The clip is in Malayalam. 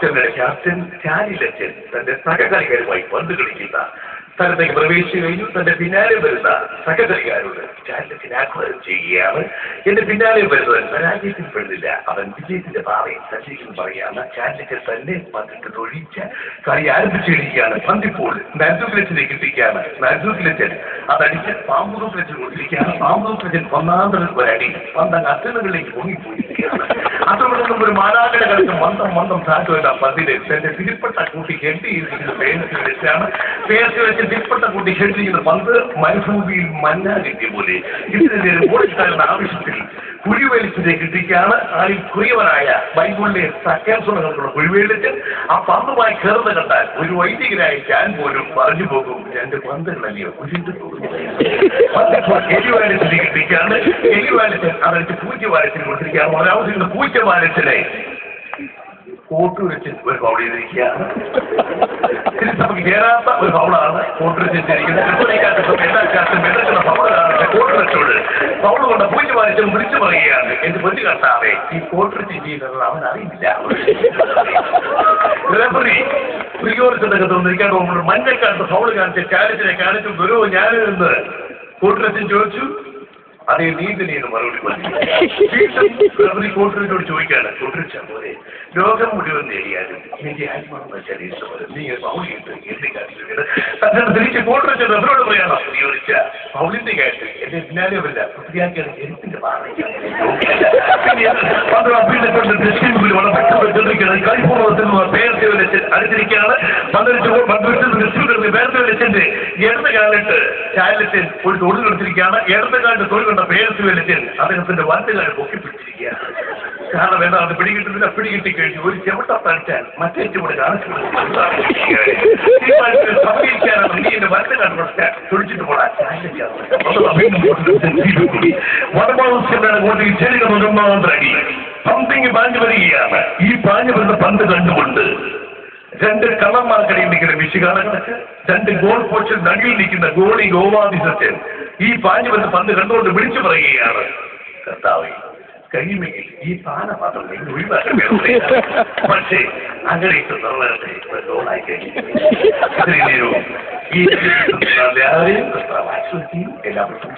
ക്യാപ്റ്റൻ ചാരിലച്ചൻ തന്റെ സഹകളികളുമായി പന്ത് കളിക്കുന്ന സ്ഥലത്തേക്ക് പ്രവേശിച്ചു കഴിഞ്ഞു. തന്റെ പിന്നാലെ വരുന്ന സഹകളികാരോട് ചാരിലച്ചൻ ആഹ്വാനം ചെയ്യുകയാണ്. എന്റെ പിന്നാലെ വരുന്നവൻ പരാജയത്തിൽപ്പെടുന്നില്ല, അവൻ വിജയത്തിന്റെ പാതയിൽ സഞ്ചരിക്കുന്നു പറയാന്ന് ചാരിലച്ചൻ തന്നെ പന്തിട്ട് തൊഴിച്ച കളി ആരംഭിച്ചിരിക്കുകയാണ്. പന്തിപ്പോൾ മാത്യൂക്കിലച്ചനെ കിട്ടിക്കുകയാണ്. മാത്യൂക്കിലച്ചൻ അതടിച്ച് പാമ്പൂക്കിലച്ചൻ കൊണ്ടിരിക്കുകയാണ്. പാമ്പൂക്കിലച്ചൻ ഒന്നാന്തരം ഒരടി പന്തങ്ങ് അത്തങ്ങളിലേക്ക് പൊങ്ങിപ്പോയിരിക്കുകയാണ്. അത്തമിടന്നും ഒരു മാലാകട കളിച്ച് മന്ദം താഴ്ത്തുവല്ല പന്തിന് തന്റെ തിരിപ്പട്ട കൂട്ടി കെട്ടിയിരിക്കുന്നത് പേരത്തിൽ വെച്ചാണ്. പേരത്തിൽ വെച്ച് തിരിപ്പട്ട കൂട്ടി കെട്ടിയിരിക്കുന്ന പന്ത് മരുഭൂമിയിൽ മഞ്ഞാകിട്ടിയ പോലെ ഇതിന്റെ ഓടിക്കാരൻ ആവശ്യത്തിൽ കുഴിവേലിച്ചിനെ കിട്ടിക്കാണ്. ആരിൽ കുറിയവനായ ബൈബിളിലെ സഖ്യാസുരങ്ങൾക്കുള്ള കുഴിവേലിച്ച് ആ പന്തുമായി ചേർന്ന് കണ്ടാൽ ഒരു വൈദികനായ ഞാൻ പോലും പറഞ്ഞു പോകും, രണ്ട് പന്തുകളല്ലയോ ഉരുണ്ടു പോകുന്നു. എലിവാലത്തിനെ കിട്ടിക്കാണ്. എലിവാലത്തിൽ അതടിച്ച് പൂജ്യവാലത്തിന് കൊടുത്തിരിക്കുകയാണ്. ഒരാവശ്യം പൂജ്യവാലത്തിനെ കോട്ടുവെച്ച് ഒരു ഫൗൾ ചെയ്തിരിക്കുകയാണ്. നമുക്ക് ചേരാത്ത ഒരു ഫൗളാണ് കോട്ടുവെച്ചിരിക്കുന്നത്. എല്ലാ ഫൗളാണ് കോട്ടുവെച്ചോട് ഫൗള് കൊണ്ട് പൂജ്യവാലിച്ചും വിളിച്ചു പറയുകയാണ്, എന്റെ പൊന്നു കർത്താവേ ഈ കോട്ടുവെച്ച് ചെയ്യുന്നത് അവൻ അറിയില്ല. റെഫറി പ്രിയോറിച്ചതൊക്കെ തോന്നിരിക്കാൻ മഞ്ഞക്കാലത്ത് ഫൗള് കാണിച്ച് ചാരിച്ചിനെ കാണിച്ചു ഗുരു ഞാനിൽ നിന്ന് കോട്ടുവെച്ചും ചോദിച്ചു. അതേ നീതിനെയാണ് മറുപടി പറഞ്ഞു. കോട്ടൂരിനോട് ചോദിക്കാണ്, കോട്ടൂരിച്ചാൽ പോലെ ലോകം മുഴുവൻ നേടിയാലും എന്റെ ആത്മാവെന്ന് വെച്ചാൽ ഇഷ്ടപ്പെടും, നീ പൗളിയിട്ട് എന്റെ കാര്യത്തിൽ അദ്ദേഹം തിരിച്ച് കോട്ടൂരിച്ച റബ്ബറോട് പറയാണോ നിയോഗിച്ച പൗളിന്റെ കാര്യത്തിൽ എന്റെ പിന്നാലെ വരില്ല വൃത്തിയാക്കിയാണ് എഴുത്തിന്റെ അടുത്തിരിക്കുകയാണ്. പേരത്തിന്റെ ഇടത് കാലിട്ട് ചായലച്ചൻ ഒരു തൊഴിൽ കൊടുത്തിരിക്കുകയാണ്. ഇടത് കാലിട്ട് തൊഴിൽ കൊണ്ട പേരത്ത് വെളിച്ചൻ അദ്ദേഹത്തിന്റെ വലതുകാലം പൊക്കിപ്പിടിച്ചിരിക്കുകയാണ്. കാരണം എന്താ അത് പിടികിട്ടുന്നില്ല. പിടികിട്ടി കഴിഞ്ഞു ഒരു ചെവിട്ട തളിച്ചാൽ മറ്റേ ചുവട് കാണിച്ചു സംഭവിക്കാനാണ് നീ എന്റെ വലതുകാലം കൊടുക്കാൻ തൊഴിച്ചിട്ട് പോടാൻ വടമാവശ്യമാണ് കൊണ്ട് ഈ ചെടികൾ ഒന്നാമതടി പന്തിങ് പാഞ്ഞു വരികയാണ്. ഈ പാഞ്ഞു വരുന്ന പന്ത് കണ്ടുകൊണ്ട് രണ്ട് കള്ളന്മാർക്കടിയിൽ നിൽക്കുന്ന മിശികാണ കണക്ക്, രണ്ട് ഗോൾ പോസ്റ്റിൽ നടുവിൽ നിൽക്കുന്ന ഗോളി ഗോവാദിസച്ചൻ ഈ പാഞ്ഞു വരുന്ന പന്ത് കണ്ടുകൊണ്ട് വിളിച്ചു പറയുകയാണ്, കർത്താവേ കഴിയുമെങ്കിൽ ഈ പാന മാത്രം നിങ്ങൾ ഒഴിവാക്കാൻ വേണം. പക്ഷേ അങ്ങനെ ഗോളായി കഴിഞ്ഞു. ഈ എല്ലാവർക്കും എല്ലാവർക്കും